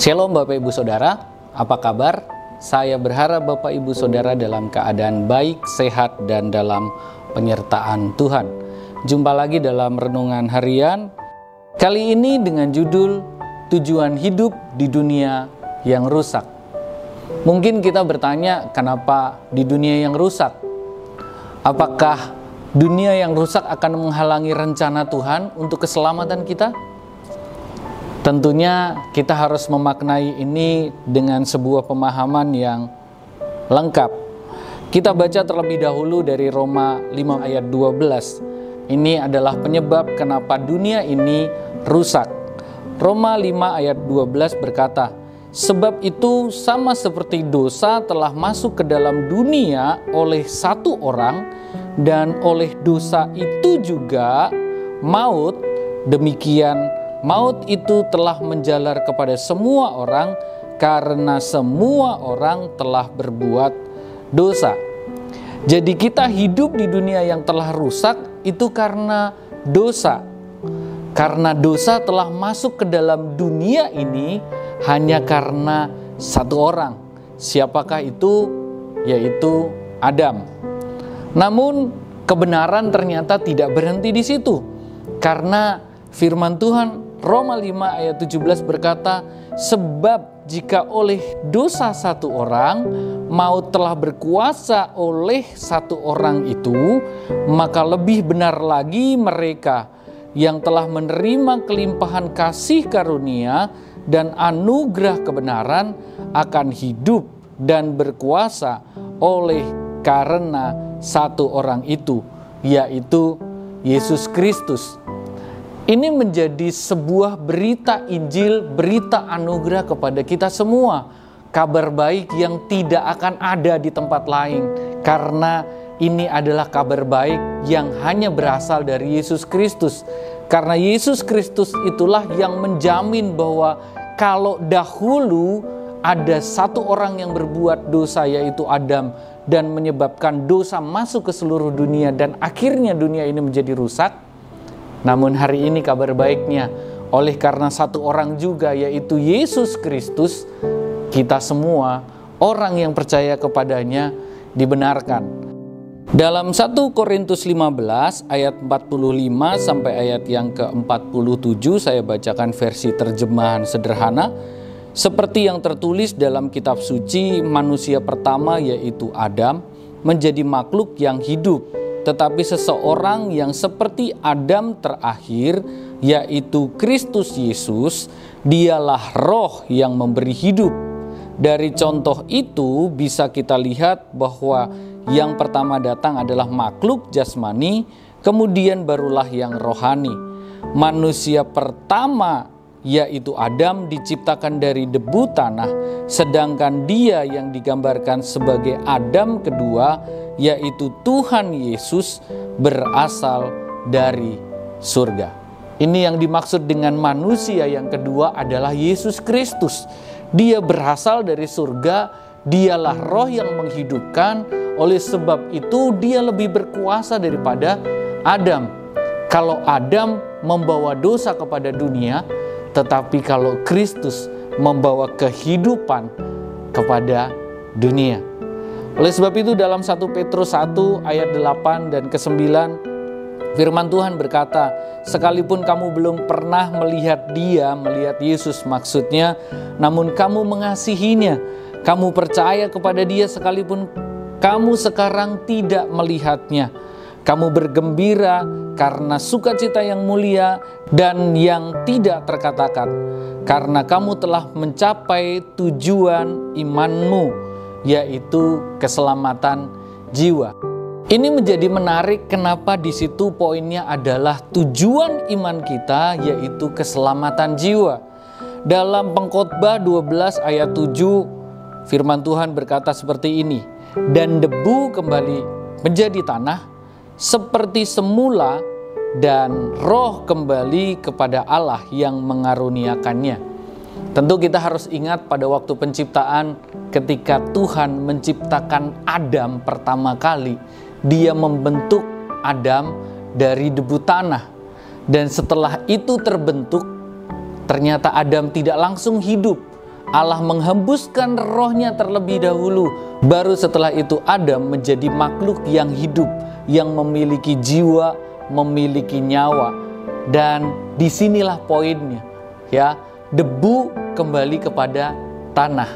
Shalom Bapak Ibu Saudara, apa kabar? Saya berharap Bapak Ibu Saudara dalam keadaan baik, sehat, dan dalam penyertaan Tuhan. Jumpa lagi dalam Renungan Harian, kali ini dengan judul Tujuan Hidup di Dunia yang Rusak. Mungkin kita bertanya, kenapa di dunia yang rusak? Apakah dunia yang rusak akan menghalangi rencana Tuhan untuk keselamatan kita? Tentunya kita harus memaknai ini dengan sebuah pemahaman yang lengkap. Kita baca terlebih dahulu dari Roma 5 ayat 12. Ini adalah penyebab kenapa dunia ini rusak. Roma 5 ayat 12 berkata, "Sebab itu sama seperti dosa telah masuk ke dalam dunia oleh satu orang, dan oleh dosa itu juga maut, demikian maut itu telah menjalar kepada semua orang karena semua orang telah berbuat dosa." Jadi kita hidup di dunia yang telah rusak itu karena dosa. Karena dosa telah masuk ke dalam dunia ini hanya karena satu orang. Siapakah itu? Yaitu Adam. Namun kebenaran ternyata tidak berhenti di situ. Karena firman Tuhan Roma 5 ayat 17 berkata, "Sebab jika oleh dosa satu orang, maut telah berkuasa oleh satu orang itu, maka lebih benar lagi mereka yang telah menerima kelimpahan kasih karunia dan anugerah kebenaran akan hidup dan berkuasa oleh karena satu orang itu, yaitu Yesus Kristus." Ini menjadi sebuah berita Injil, berita anugerah kepada kita semua. Kabar baik yang tidak akan ada di tempat lain. Karena ini adalah kabar baik yang hanya berasal dari Yesus Kristus. Karena Yesus Kristus itulah yang menjamin bahwa kalau dahulu ada satu orang yang berbuat dosa, yaitu Adam, dan menyebabkan dosa masuk ke seluruh dunia dan akhirnya dunia ini menjadi rusak. Namun hari ini kabar baiknya, oleh karena satu orang juga yaitu Yesus Kristus, kita semua orang yang percaya kepadanya dibenarkan. Dalam 1 Korintus 15 ayat 45 sampai ayat yang ke-47, saya bacakan versi terjemahan sederhana. Seperti yang tertulis dalam kitab suci, manusia pertama yaitu Adam menjadi makhluk yang hidup. Tetapi seseorang yang seperti Adam terakhir, yaitu Kristus Yesus, dialah roh yang memberi hidup. Dari contoh itu bisa kita lihat bahwa yang pertama datang adalah makhluk jasmani, kemudian barulah yang rohani. Manusia pertama yaitu Adam diciptakan dari debu tanah, sedangkan dia yang digambarkan sebagai Adam kedua yaitu Tuhan Yesus berasal dari surga. Ini yang dimaksud dengan manusia yang kedua adalah Yesus Kristus. Dia berasal dari surga, dialah roh yang menghidupkan, oleh sebab itu dia lebih berkuasa daripada Adam. Kalau Adam membawa dosa kepada dunia, tetapi kalau Kristus membawa kehidupan kepada dunia. Oleh sebab itu dalam 1 Petrus 1 ayat 8 dan ke-9 firman Tuhan berkata, "Sekalipun kamu belum pernah melihat dia," melihat Yesus maksudnya, "namun kamu mengasihinya, kamu percaya kepada dia sekalipun kamu sekarang tidak melihatnya. Kamu bergembira karena sukacita yang mulia dan yang tidak terkatakan, karena kamu telah mencapai tujuan imanmu, yaitu keselamatan jiwa." Ini menjadi menarik kenapa di situ poinnya adalah tujuan iman kita, yaitu keselamatan jiwa. Dalam Pengkhotbah 12 ayat 7 firman Tuhan berkata seperti ini, "Dan debu kembali menjadi tanah seperti semula, dan roh kembali kepada Allah yang mengaruniakannya." Tentu kita harus ingat pada waktu penciptaan, ketika Tuhan menciptakan Adam pertama kali, dia membentuk Adam dari debu tanah. Dan setelah itu terbentuk, ternyata Adam tidak langsung hidup. Allah menghembuskan rohnya terlebih dahulu. Baru setelah itu Adam menjadi makhluk yang hidup, yang memiliki jiwa, memiliki nyawa. Dan disinilah poinnya, ya, debu kembali kepada tanah.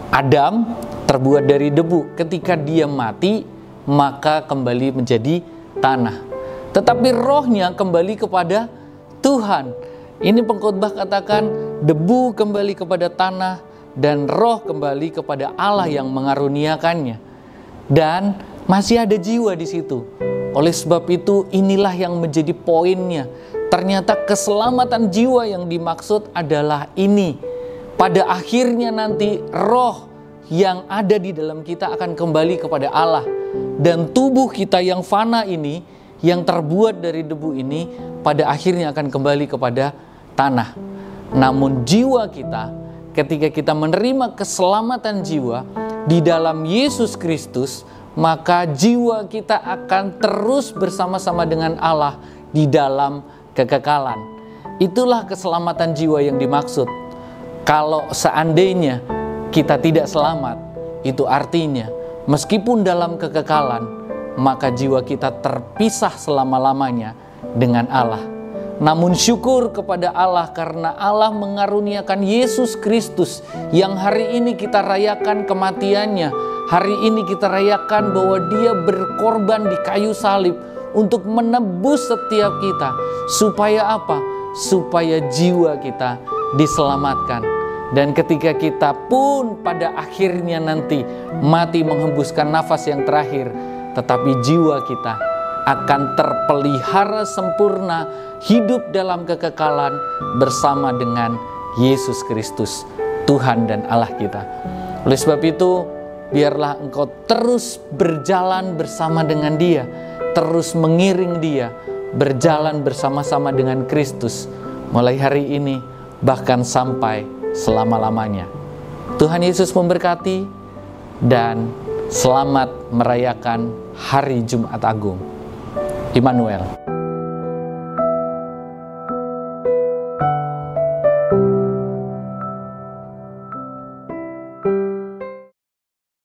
Adam terbuat dari debu. Ketika dia mati, maka kembali menjadi tanah. Tetapi rohnya kembali kepada Tuhan. Ini pengkhotbah katakan debu kembali kepada tanah dan roh kembali kepada Allah yang mengaruniakannya. Dan masih ada jiwa di situ. Oleh sebab itu inilah yang menjadi poinnya. Ternyata keselamatan jiwa yang dimaksud adalah ini. Pada akhirnya nanti roh yang ada di dalam kita akan kembali kepada Allah. Dan tubuh kita yang fana ini, yang terbuat dari debu ini, pada akhirnya akan kembali kepada tanah. Namun jiwa kita, ketika kita menerima keselamatan jiwa di dalam Yesus Kristus, maka jiwa kita akan terus bersama-sama dengan Allah di dalam kekekalan. Itulah keselamatan jiwa yang dimaksud. Kalau seandainya kita tidak selamat, itu artinya meskipun dalam kekekalan, maka jiwa kita terpisah selama-lamanya dengan Allah. Namun syukur kepada Allah karena Allah mengaruniakan Yesus Kristus yang hari ini kita rayakan kematiannya. Hari ini kita rayakan bahwa dia berkorban di kayu salib untuk menebus setiap kita. Supaya apa? Supaya jiwa kita diselamatkan. Dan ketika kita pun pada akhirnya nanti mati menghembuskan nafas yang terakhir, tetapi jiwa kita akan terpelihara sempurna, hidup dalam kekekalan bersama dengan Yesus Kristus, Tuhan dan Allah kita. Oleh sebab itu, biarlah engkau terus berjalan bersama dengan Dia, terus mengiring Dia, berjalan bersama-sama dengan Kristus, mulai hari ini bahkan sampai selama-lamanya. Tuhan Yesus memberkati dan selamat merayakan Hari Jumat Agung. Immanuel.